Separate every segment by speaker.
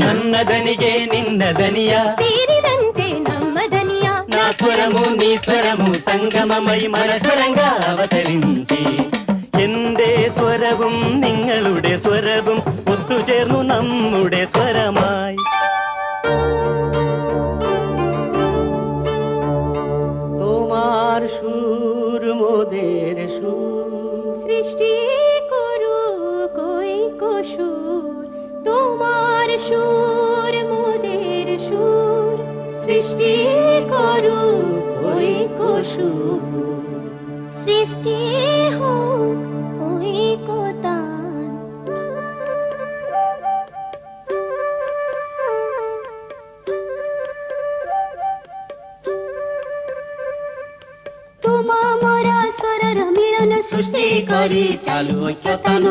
Speaker 1: ನನ್ನ ದನಿಗೆ ನಿನ್ನ ದನಿಯ
Speaker 2: ಸೇರಿದಂತೆ ನಮ್ಮ ದನಿಯ
Speaker 1: నా స్వరము నీ స్వరము സംഗമമായി മനസ്വരങ്ക അവതരിഞ്ചി എന്റെ സ്വരവും നിങ്ങളുടെ സ്വരവും ഒത്തുചേർന്നു നമ്മുടെ സ്വരമായി তোমার সুর মোদের সুর
Speaker 2: সৃষ্টি করু কই সুর তোমার সুর মোদের সুর সৃষ্টি করু কই সুর সৃষ্টি হোক ওই কোতান তোমা মোরা স্বরর মিলন সৃষ্টি করি চালু ঐক্যতান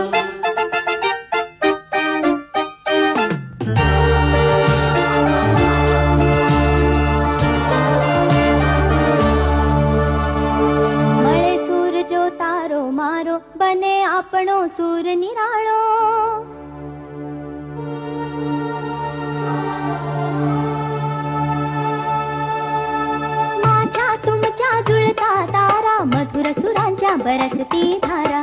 Speaker 2: મળે સૂર જો તારો મારો બને આપણો સૂર નિરાળો माझ्या तुमच्या जुळता तारा मधुर सुरांच्या बरसती धारा